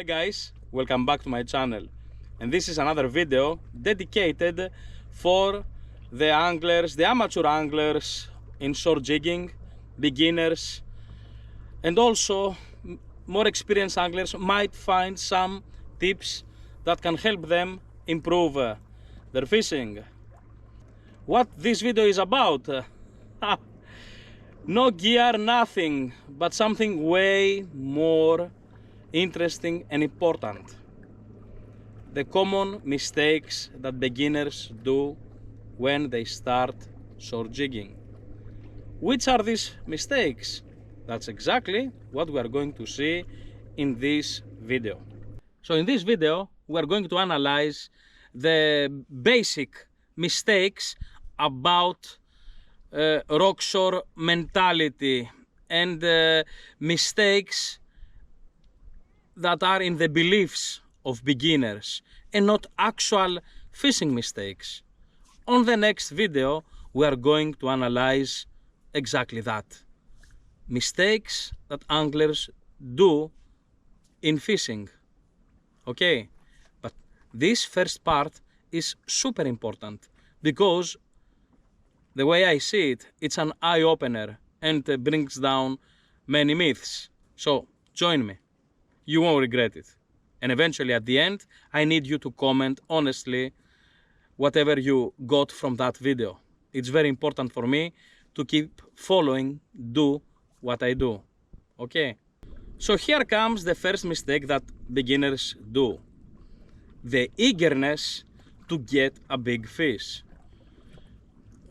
Hey guys, welcome back to my channel, and this is another video dedicated for the anglers, the amateur anglers in shore jigging, beginners, and also more experienced anglers might find some tips that can help them improve their fishing. What this video is about? No gear, nothing, but something way more interesting and important. The common mistakes that beginners do when they start shore jigging. Which are these mistakes? That's exactly what we are going to see in this video. So in this video we are going to analyze the basic mistakes about rockshore mentality and mistakes that are in the beliefs of beginners and not actual fishing mistakes. On the next video we are going to analyze exactly that. Mistakes that anglers do in fishing. Okay, but this first part is super important because the way I see it, it's an eye-opener and brings down many myths. So join me. You won't regret it. And eventually at the end, I need you to comment honestly whatever you got from that video. It's very important for me to keep following, do what I do. Okay? So here comes the first mistake that beginners do. The eagerness to get a big fish.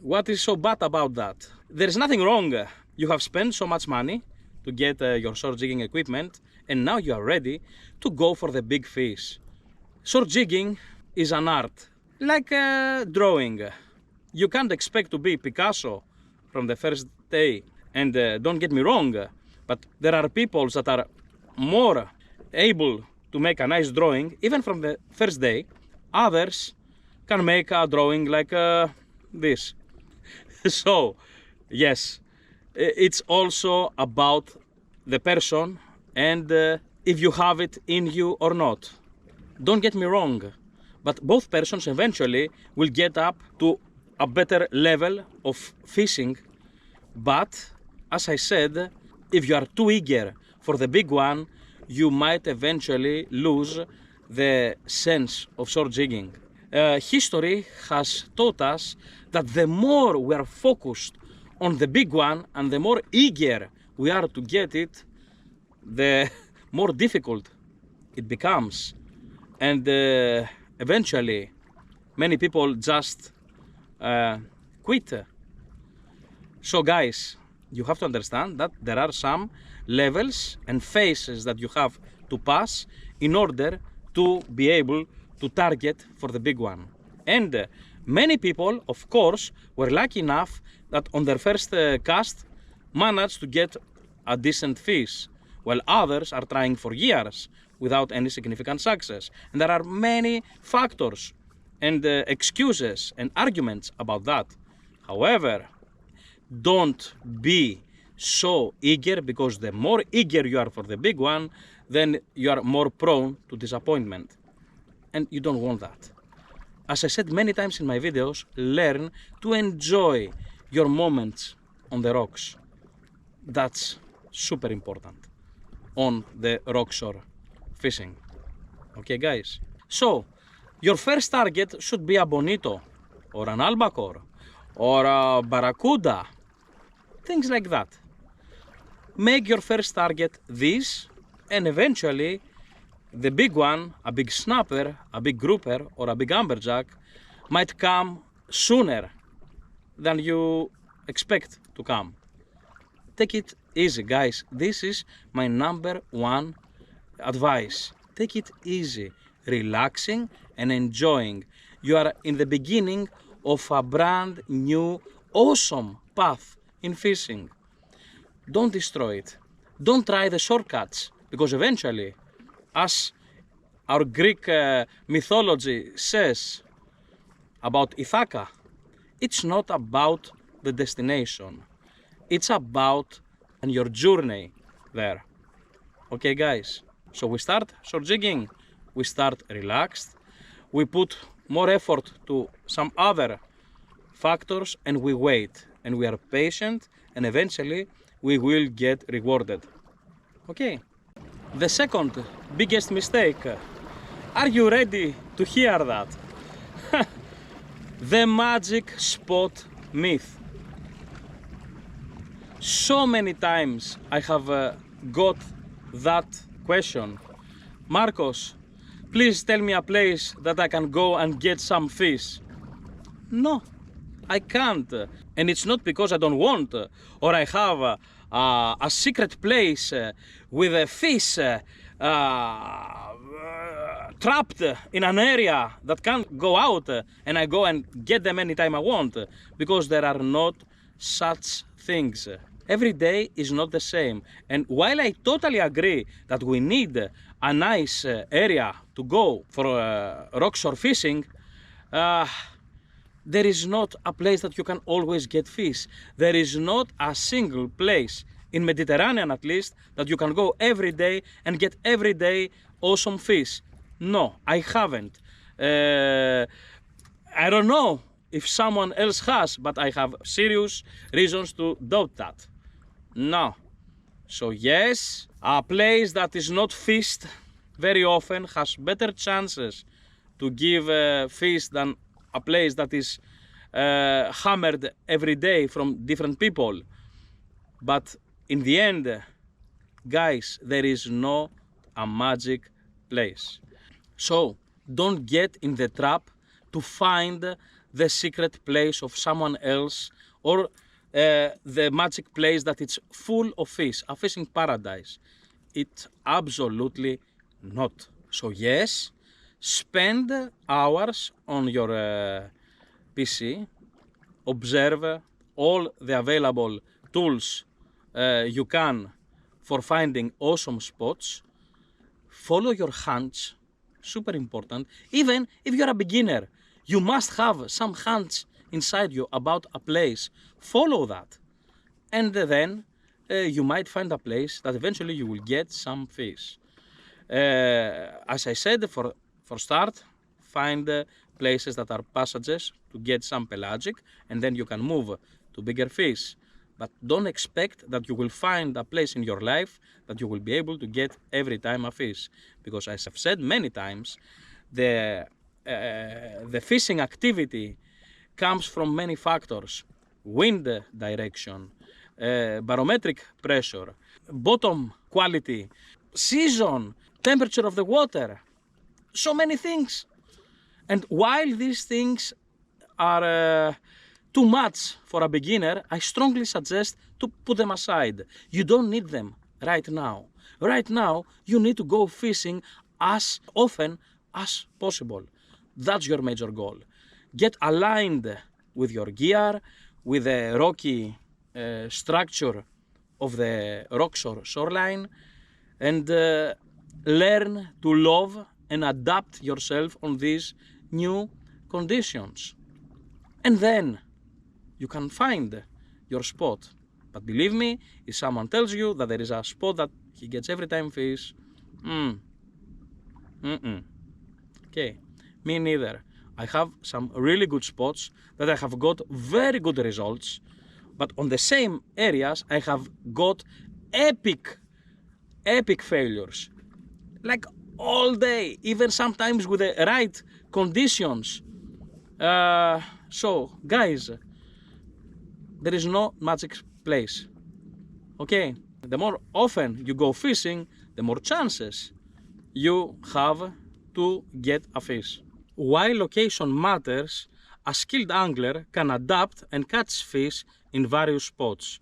What is so bad about that? There's nothing wrong. You have spent so much money to get your shore jigging equipment, and now you are ready to go for the big fish. Shore jigging is an art, like drawing. You can't expect to be Picasso from the first day. And don't get me wrong, but there are people that are more able to make a nice drawing even from the first day. Others can make a drawing like this. So, yes, it's also about the person and if you have it in you or not. Don't get me wrong, but both persons eventually will get up to a better level of fishing. But as I said, if you are too eager for the big one, you might eventually lose the sense of shore jigging. History has taught us that the more we are focused on the big one and the more eager we are to get it, the more difficult it becomes. And eventually many people just quit. So guys, you have to understand that there are some levels and phases that you have to pass in order to be able to target for the big one. And many people, of course, were lucky enough that on their first cast managed to get a decent fish, while others are trying for years without any significant success. And there are many factors and excuses and arguments about that. However, don't be so eager, because the more eager you are for the big one, then you are more prone to disappointment. And you don't want that. As I said many times in my videos, learn to enjoy your moments on the rocks. That's super important on the rockshore fishing. Okay guys? So, your first target should be a bonito, or an albacore, or a barracuda, things like that. Make your first target this, and eventually the big one, a big snapper, a big grouper, or a big amberjack might come sooner than you expect to come. Take it easy, guys. This is my #1 advice. Take it easy, relaxing and enjoying. You are in the beginning of a brand new, awesome path in fishing. Don't destroy it. Don't try the shortcuts, because eventually, as our Greek mythology says about Ithaca, it's not about the destination. It's about your journey there. Okay guys, So we start short jigging, we start relaxed, we put more effort to some other factors and we wait and we are patient and eventually we will get rewarded. Okay. The second biggest mistake. Are you ready to hear that? The magic spot myth. So many times I have got that question. Markos, please tell me a place that I can go and get some fish. No, I can't. And it's not because I don't want or I have a secret place with a fish trapped in an area that can't go out and I go and get them anytime I want, because there are not such things. Every day is not the same, and while I totally agree that we need a nice area to go for rockshore fishing, there is not a place that you can always get fish. There is not a single place in Mediterranean at least that you can go every day and get every day awesome fish. No, I haven't. I don't know if someone else has, but I have serious reasons to doubt that. No. So yes, a place that is not fished very often has better chances to give fish than a place that is hammered every day from different people. But in the end, guys, there is no a magic place. So don't get in the trap to find the secret place of someone else or the magic place that it's full of fish, a fishing paradise. It's absolutely not. So yes, spend hours on your PC, observe all the available tools you can for finding awesome spots, follow your hunch, super important. Even if you're a beginner, you must have some hunch inside you about a place. Follow that, and then you might find a place that eventually you will get some fish. As I said, for start, find places that are passages to get some pelagic, and then you can move to bigger fish. But don't expect that you will find a place in your life that you will be able to get every time a fish, because as I've said many times, the fishing activity comes from many factors: wind direction, barometric pressure, bottom quality, season, temperature of the water, so many things. And while these things are too much for a beginner, I strongly suggest to put them aside. You don't need them right now. Right now, you need to go fishing as often as possible. That's your major goal. Get aligned with your gear, with the rocky structure of the rockshore shoreline, and learn to love and adapt yourself on these new conditions. And then you can find your spot. But believe me, if someone tells you that there is a spot that he gets every time fish, okay, me neither. I have some really good spots that I have got very good results, but on the same areas I have got epic failures. Like all day, even sometimes with the right conditions. So guys, there is no magic place. Okay, the more often you go fishing, the more chances you have to get a fish. While location matters, a skilled angler can adapt and catch fish in various spots.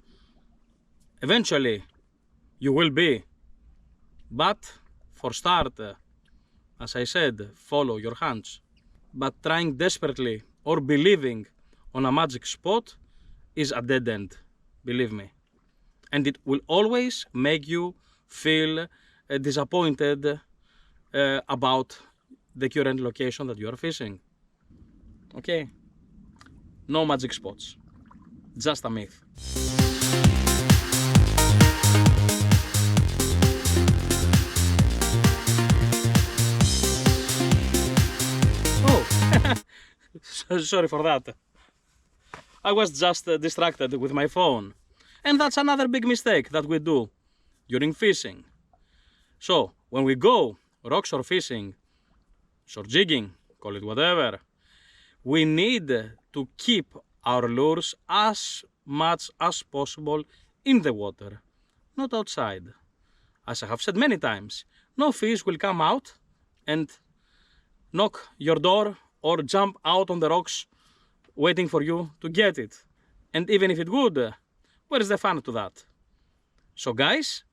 Eventually, you will be. But for start, as I said, follow your hunch. But trying desperately or believing on a magic spot is a dead end, believe me. And it will always make you feel disappointed about the current location that you are fishing. Okay? No magic spots. Just a myth. Sorry for that. I was just distracted with my phone. And that's another big mistake that we do during fishing. So, when we go rockshore fishing, shore jigging, call it whatever, we need to keep our lures as much as possible in the water, not outside. As I have said many times, no fish will come out and knock your door or jump out on the rocks waiting for you to get it. And even if it would, where is the fun to that? So guys,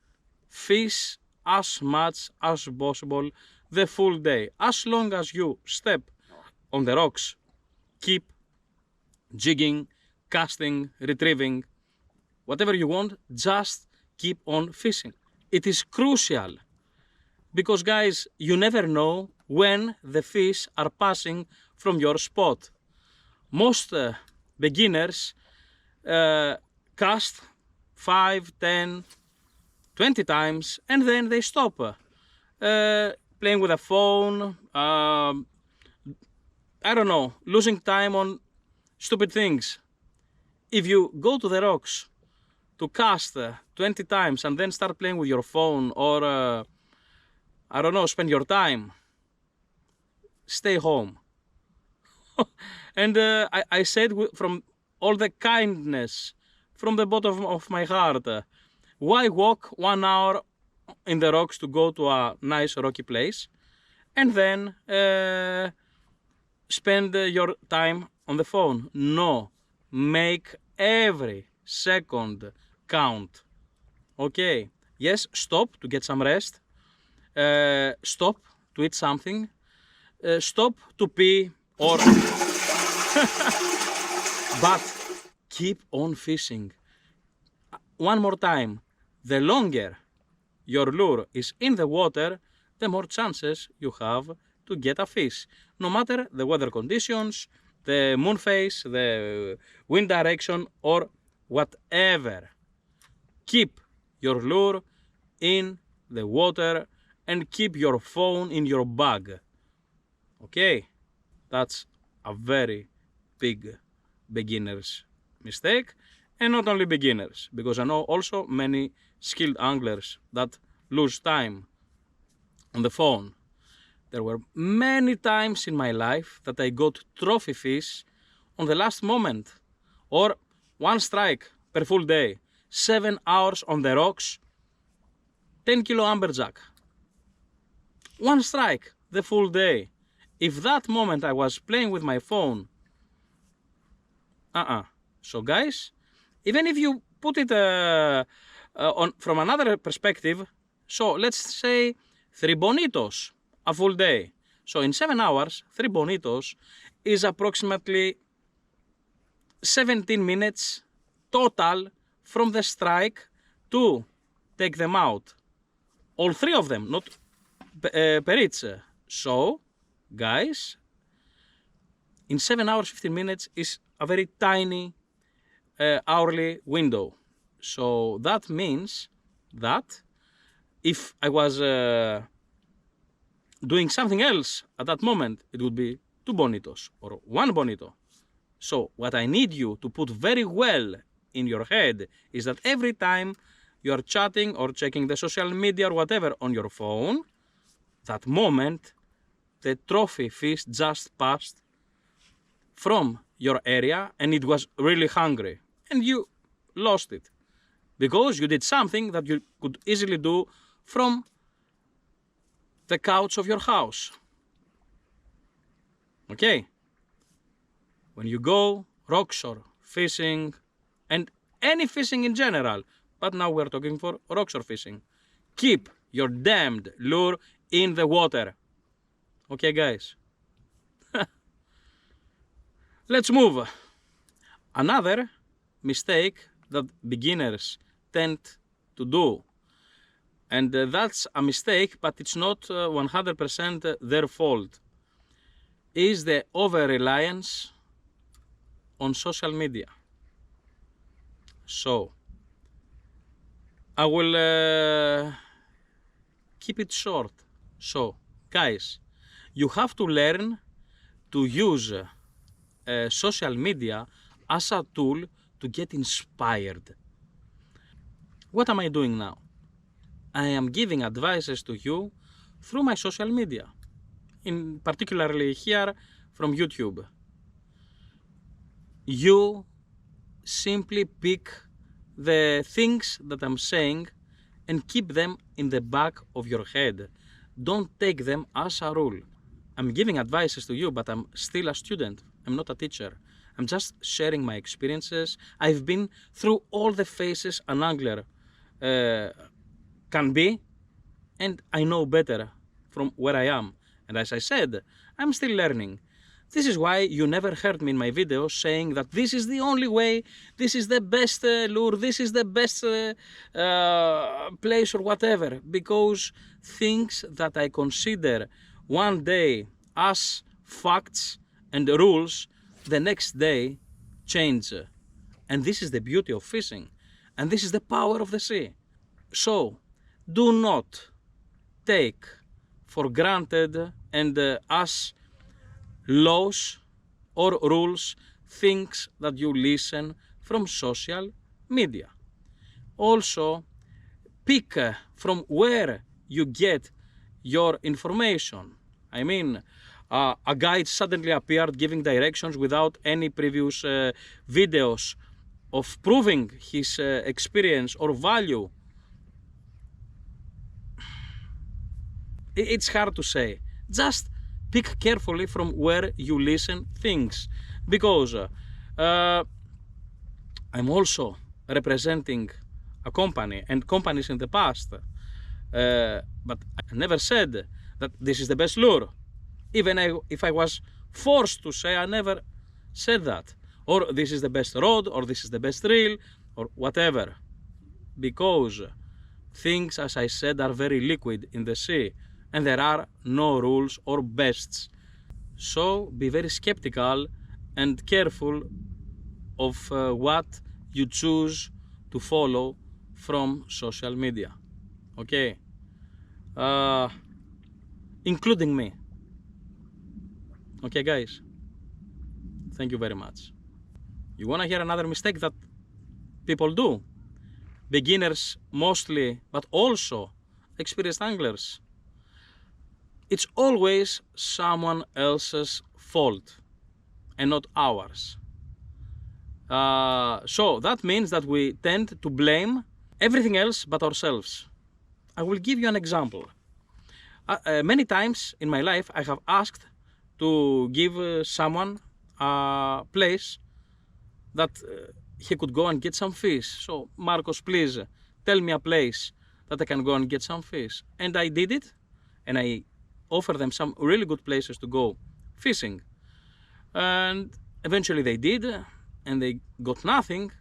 fish as much as possible the full day. As long as you step on the rocks, keep jigging, casting, retrieving, whatever you want, just keep on fishing. It is crucial because guys, you never know when the fish are passing from your spot. Most beginners cast 5, 10, 20 times and then they stop playing with a phone, I don't know, losing time on stupid things. If you go to the rocks to cast 20 times and then start playing with your phone or I don't know, spend your time, stay home. And I said from all the kindness, from the bottom of my heart, why walk 1 hour in the rocks to go to a nice rocky place and then spend your time on the phone? No, make every second count. Okay, yes, stop to get some rest, stop to eat something, stop to pee or but keep on fishing. One more time, the longer your lure is in the water, the more chances you have to get a fish, no matter the weather conditions, the moon phase, the wind direction or whatever. Keep your lure in the water and keep your phone in your bag. Okay, that's a very big beginner's mistake, and not only beginners, because I know also many skilled anglers that lose time on the phone. There were many times in my life that I got trophy fish on the last moment, or one strike per full day, 7 hours on the rocks, 10-kilo amberjack. One strike the full day. If that moment I was playing with my phone, So guys, even if you put it from another perspective, so let's say 3 bonitos a full day. So in 7 hours, 3 bonitos is approximately 17 minutes total from the strike to take them out. All 3 of them, not per each. So, guys, in 7 hours, 15 minutes is a very tiny hourly window. So that means that if I was doing something else at that moment, it would be 2 bonitos or 1 bonito. So what I need you to put very well in your head is that every time you are chatting or checking the social media or whatever on your phone, that moment the trophy fish just passed from your area and it was really hungry and you lost it because you did something that you could easily do from the couch of your house. Okay? When you go rockshore fishing and any fishing in general, but now we're talking for rockshore fishing, keep your damned lure in the water. Okay, guys? Let's move. Another mistake that beginners tend to do, and that's a mistake, but it's not 100% their fault, is the over-reliance on social media. So, I will keep it short. So, guys, you have to learn to use social media as a tool to get inspired. What am I doing now? I am giving advices to you through my social media, in particularly here from YouTube. You simply pick the things that I'm saying and keep them in the back of your head. Don't take them as a rule. I'm giving advices to you, but I'm still a student. I'm not a teacher. I'm just sharing my experiences. I've been through all the phases an angler can be, and I know better from where I am. And as I said, I'm still learning. This is why you never heard me in my videos saying that this is the only way, this is the best lure, this is the best place or whatever. Because things that I consider one day as facts and rules, the next day change. And this is the beauty of fishing. And this is the power of the sea. So, do not take for granted and as laws or rules things that you listen from social media. Also, pick from where you get your information. I mean, a guide suddenly appeared giving directions without any previous videos of proving his experience or value. It's hard to say. Just pick carefully from where you listen things, because I'm also representing a company and companies in the past, but I never said that this is the best lure. Even if I was forced to say, I never said that. Or this is the best rod, or this is the best reel, or whatever. Because things, as I said, are very liquid in the sea, and there are no rules or bests. So be very skeptical and careful of what you choose to follow from social media. Okay? Including me. Okay, guys? Thank you very much. You wanna hear another mistake that people do? Beginners mostly, but also experienced anglers. It's always someone else's fault and not ours. So that means that we tend to blame everything else but ourselves. I will give you an example. Many times in my life I have asked to give someone a place that he could go and get some fish. So, Markos, please tell me a place that I can go and get some fish. And I did it, and I offered them some really good places to go fishing. And eventually they did, and they got nothing.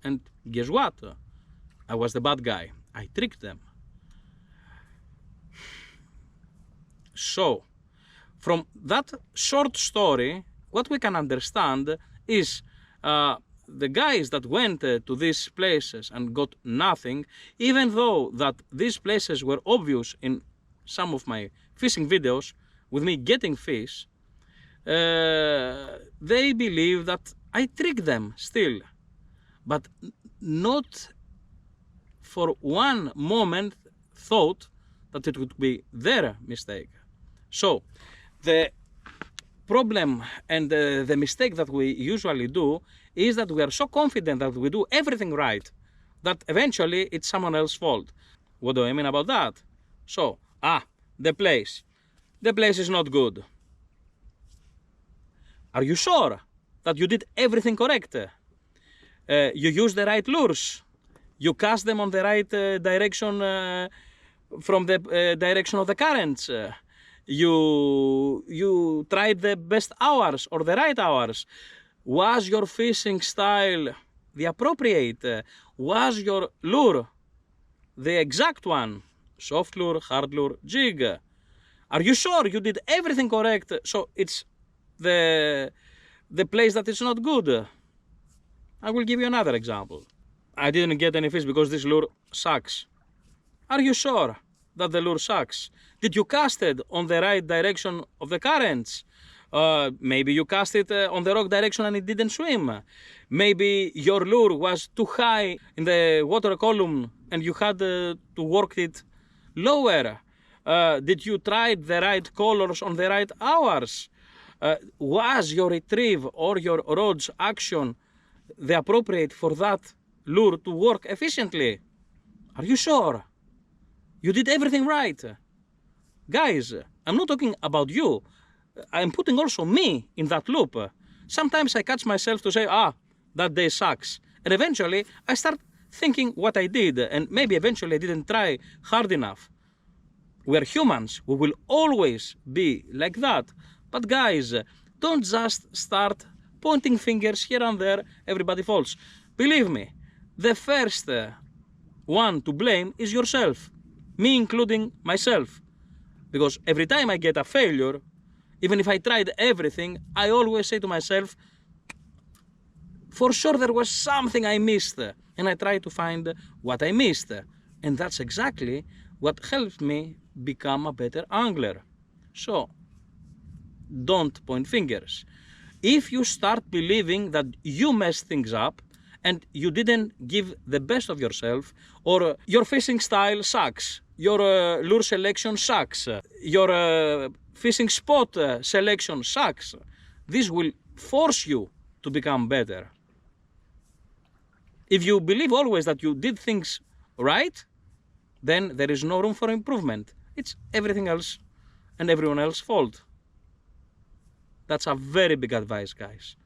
And guess what? I was the bad guy. I tricked them. So, from that short story, what we can understand is the guys that went to these places and got nothing, even though that these places were obvious in some of my fishing videos with me getting fish, they believe that I tricked them still, but not for one moment thought that it would be their mistake. So the problem and the mistake that we usually do is that we are so confident that we do everything right that eventually it's someone else's fault. What do I mean about that? So, the place is not good. Are you sure that you did everything correct? You used the right lures? You cast them on the right direction from the direction of the currents? You tried the best hours or the right hours? Was your fishing style the appropriate? Was your lure the exact one? Soft lure, hard lure, jig? Are you sure you did everything correct? So it's the place that is not good. I will give you another example. I didn't get any fish because this lure sucks. Are you sure that the lure sucks? Did you cast it on the right direction of the currents? Maybe you cast it on the wrong direction and it didn't swim. Maybe your lure was too high in the water column and you had to work it lower. Did you try the right colors on the right hours? Was your retrieve or your rod's action the appropriate for that lure to work efficiently? Are you sure? You did everything right. Guys, I'm not talking about you. I'm putting also me in that loop. Sometimes I catch myself to say, that day sucks. And eventually I start thinking what I did, and maybe eventually I didn't try hard enough. We're humans. We will always be like that. But guys, don't just start pointing fingers here and there. Everybody falls. Believe me, the first one to blame is yourself. Me including myself. Because every time I get a failure, even if I tried everything, I always say to myself, for sure there was something I missed. And I try to find what I missed. And that's exactly what helps me become a better angler. So, don't point fingers. If you start believing that you messed things up and you didn't give the best of yourself, or your fishing style sucks, your lure selection sucks, your fishing spot selection sucks, this will force you to become better. If you believe always that you did things right, then there is no room for improvement. It's everything else and everyone else's fault. That's a very big advice, guys.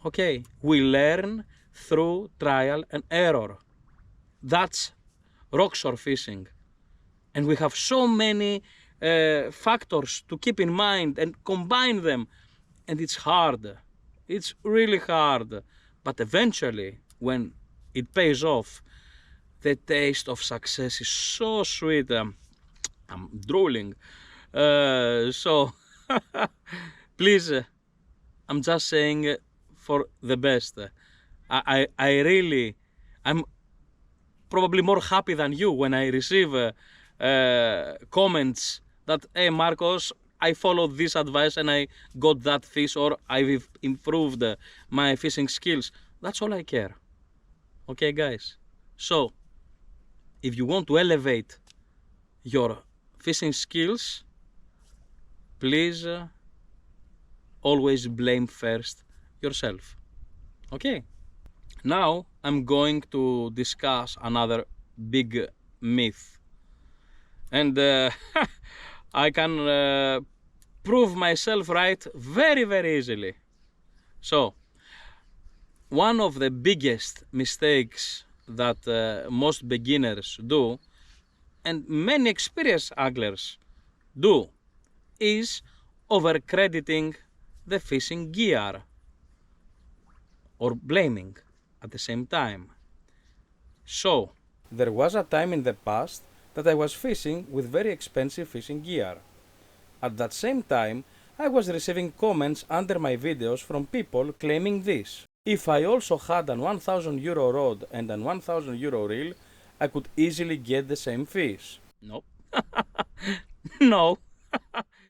Okay, we learn through trial and error. That's rockshore fishing. And we have so many factors to keep in mind and combine them. And it's hard. It's really hard. But eventually, when it pays off, the taste of success is so sweet. I'm drooling. So, please, I'm just saying for the best. I'm probably more happy than you when I receive comments that, hey Markos, I followed this advice and I got that fish, or I've improved my fishing skills. That's all I care. Okay, guys? So, if you want to elevate your fishing skills, please always blame first yourself. Okay? Now I'm going to discuss another big myth. And I can prove myself right very, very easily. So, one of the biggest mistakes that most beginners do, and many experienced anglers do, is overcrediting the fishing gear, or blaming at the same time. So, there was a time in the past that I was fishing with very expensive fishing gear. At that same time, I was receiving comments under my videos from people claiming this. If I also had an €1,000 rod and an €1,000 reel, I could easily get the same fish. Nope. No.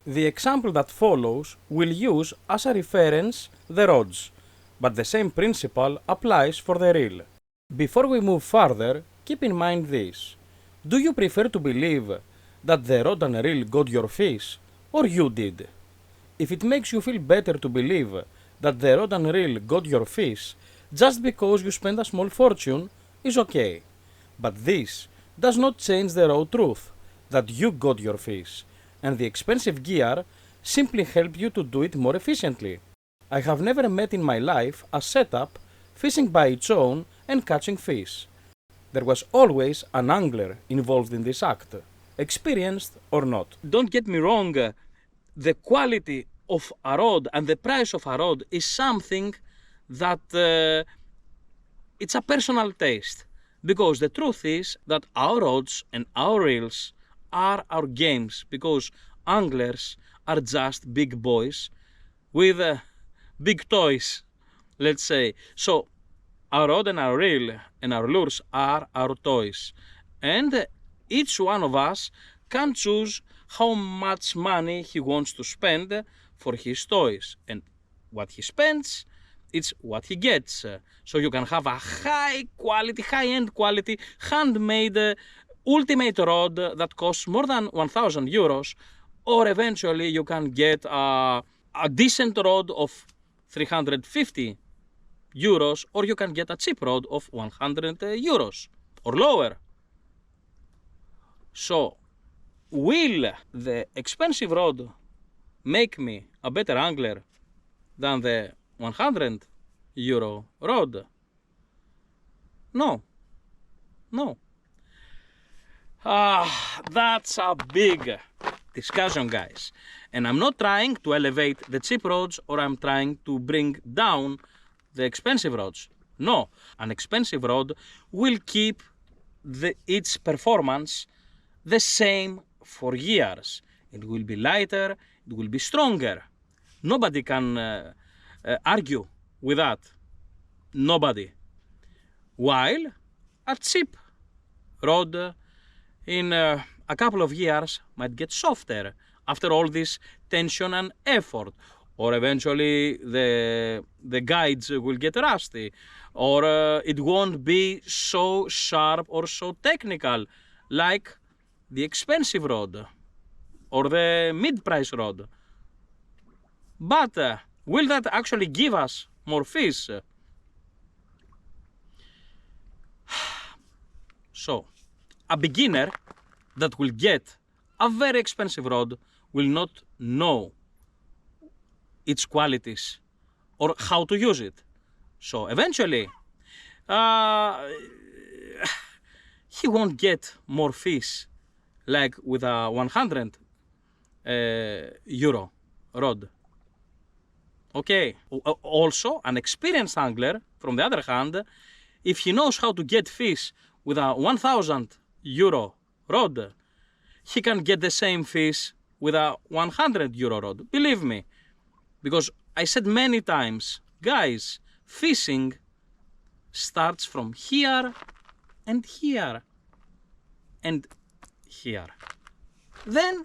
The example that follows will use as a reference the rods, but the same principle applies for the reel. Before we move further, keep in mind this. Do you prefer to believe that the rod and reel got your fish, or you did? If it makes you feel better to believe that the rod and reel got your fish just because you spent a small fortune, is okay. But this does not change the raw truth that you got your fish, and the expensive gear simply help you to do it more efficiently. I have never met in my life a setup fishing by its own and catching fish. There was always an angler involved in this act, experienced or not. Don't get me wrong, the quality of a rod and the price of a rod is something that it's a personal taste. Because the truth is that our rods and our reels are our games, because anglers are just big boys with big toys, let's say. So our rod and our reel and our lures are our toys, and each one of us can choose how much money he wants to spend for his toys. And what he spends, it's what he gets. So you can have a high quality, high-end quality, handmade ultimate rod that costs more than 1,000 euros, or eventually you can get a decent rod of 350 euros, or you can get a cheap rod of 100 euros or lower. So, will the expensive rod make me a better angler than the 100 euro rod? No. No. That's a big discussion, guys. And I'm not trying to elevate the cheap rods, or I'm trying to bring down the expensive rods. No, an expensive rod will keep its performance the same for years. It will be lighter, it will be stronger. Nobody can argue with that. Nobody. While a cheap rod in a couple of years might get softer after all this tension and effort, or eventually the guides will get rusty, or it won't be so sharp or so technical like the expensive rod or the mid-price rod. But will that actually give us more fish? So, a beginner that will get a very expensive rod will not know its qualities or how to use it. So eventually, he won't get more fish like with a 100 euro rod. Okay. Also, an experienced angler, from the other hand, if he knows how to get fish with a 1,000 euro rod, he can get the same fish with a 100 euro rod. Believe me, because I said many times, guys, fishing starts from here and here and here. Then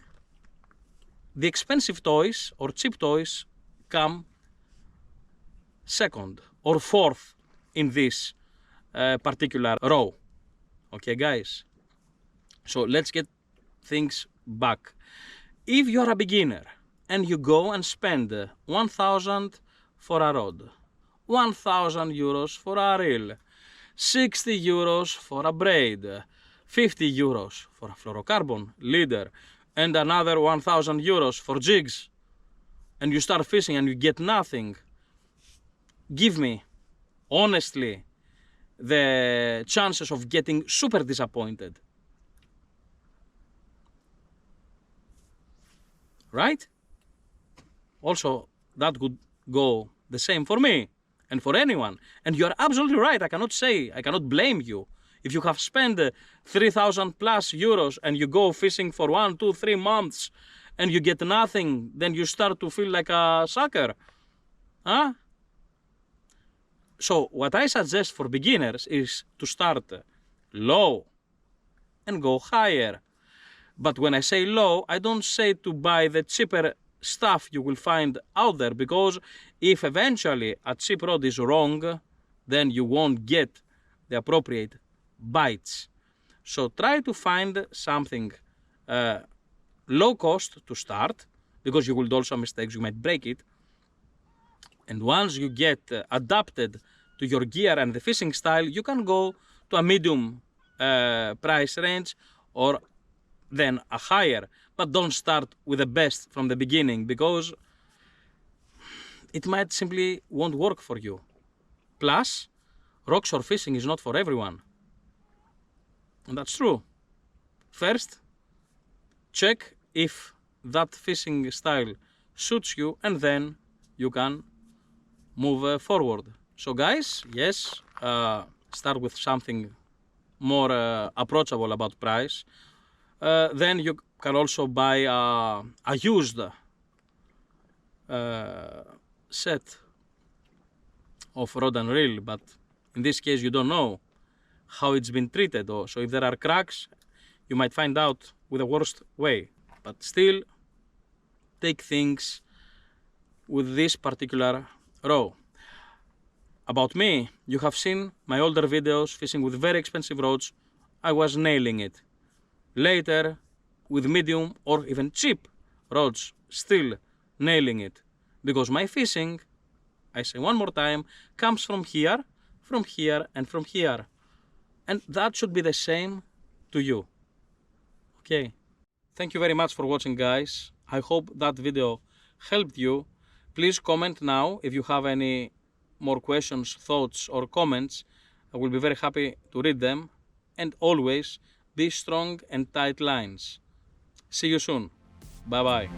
the expensive toys or cheap toys come second or fourth in this particular row. Okay, guys? So let's get things back. If you're a beginner and you go and spend 1,000 for a rod, 1,000 euros for a reel, 60 euros for a braid, 50 euros for a fluorocarbon leader, and another 1,000 euros for jigs, and you start fishing and you get nothing, give me, honestly, the chances of getting super disappointed. Right? Also, that could go the same for me and for anyone. And you're absolutely right. I cannot blame you. If you have spent 3,000 plus euros and you go fishing for 1, 2, 3 months and you get nothing, then you start to feel like a sucker. Huh? So what I suggest for beginners is to start low and go higher. But when I say low, I don't say to buy the cheaper stuff you will find out there, because if eventually a cheap rod is wrong, then you won't get the appropriate bites. So try to find something low cost to start, because you will do some mistakes, you might break it. And once you get adapted to your gear and the fishing style, you can go to a medium price range or then a higher. But don't start with the best from the beginning, because it might simply won't work for you. Plus, rockshore fishing is not for everyone. And that's true. First, check if that fishing style suits you, and then you can move forward. So guys, yes, start with something more approachable about price. Then you can also buy a used set of rod and reel, but in this case you don't know how it's been treated. So if there are cracks, you might find out with the worst way. but still take things with this particular row. About me, you have seen my older videos fishing with very expensive rods. I was nailing it. Later, with medium or even cheap rods, still nailing it. Because my fishing, I say one more time, comes from here, and from here. And that should be the same to you. Okay. Thank you very much for watching, guys. I hope that video helped you. Please comment now if you have any more questions, thoughts or comments. I will be very happy to read them. And always be strong and tight lines. See you soon. Bye bye.